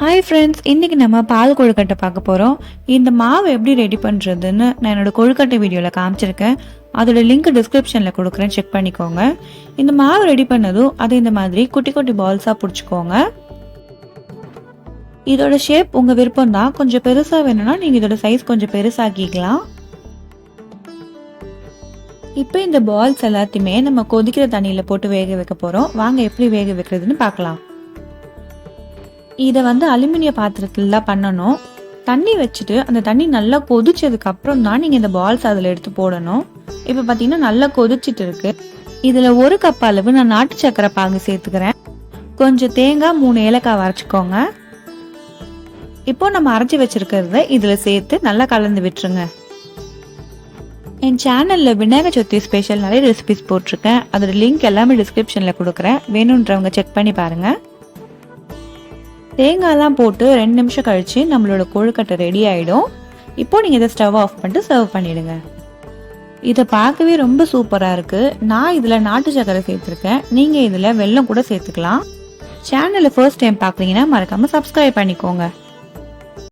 Hi friends, இன்றைக்கி நம்ம பால் கொழுக்கட்டை பார்க்க போகிறோம். இந்த மாவு எப்படி ரெடி பண்ணுறதுன்னு நான் என்னோடய கொழுக்கட்டை வீடியோவில் காமிச்சிருக்கேன். அதோட லிங்க் டிஸ்கிரிப்ஷனில் கொடுக்குறேன், செக் பண்ணிக்கோங்க. இந்த மாவு ரெடி பண்ணதும் அதை இந்த மாதிரி குட்டி குட்டி பால்ஸாக பிடிச்சிக்கோங்க. இதோட ஷேப் உங்கள் விருப்பம் தான். கொஞ்சம் பெருசாக வேணும்னா நீங்கள் இதோட சைஸ் கொஞ்சம் பெருசாக்கிக்கலாம். இப்போ இந்த பால்ஸ் எல்லாத்தையுமே நம்ம கொதிக்கிற தண்ணியில் போட்டு வேக வைக்க போகிறோம். வாங்க எப்படி வேக வைக்கிறதுன்னு பார்க்கலாம். இதை அலுமினிய பாத்திரத்தில் தான் பண்ணணும். தண்ணி வச்சுட்டு அந்த தண்ணி நல்லா கொதிச்சதுக்கு அப்புறம் தான் நீங்கள் இந்த பால்ஸ் அதில் எடுத்து போடணும். இப்போ பார்த்தீங்கன்னா நல்லா கொதிச்சிட்டு இருக்கு. இதில் 1 கப் அளவு நான் நாட்டு சக்கரை பாகு சேர்த்துக்கிறேன். கொஞ்சம் தேங்காய், 3 ஏலக்காய் அரைச்சிக்கோங்க. இப்போ நம்ம அரைச்சி வச்சிருக்கிறத இதில் சேர்த்து நல்லா கலந்து விட்டுருங்க. என் சேனலில் விநாயக சதுர்த்தி ஸ்பெஷல் நிறைய ரெசிபிஸ் போட்டிருக்கேன். அதோட லிங்க் எல்லாமே டிஸ்கிரிப்ஷனில் கொடுக்குறேன், வேணுன்றவங்க செக் பண்ணி பாருங்கள். தேங்காயெல்லாம் போட்டு 2 நிமிஷம் கழித்து நம்மளோட கொழுக்கட்டை ரெடி ஆகிடும். இப்போ நீங்கள் இதை ஸ்டவ் ஆஃப் பண்ணிட்டு சர்வ் பண்ணிவிடுங்க. இதை பார்க்கவே ரொம்ப சூப்பராக இருக்குது. நான் இதில் நாட்டு சக்கரை சேர்த்துருக்கேன். நீங்கள் இதில் வெல்லம் கூட சேர்த்துக்கலாம். சேனலை ஃபர்ஸ்ட் டைம் பார்க்குறீங்கன்னா மறக்காமல் சப்ஸ்கிரைப் பண்ணிக்கோங்க.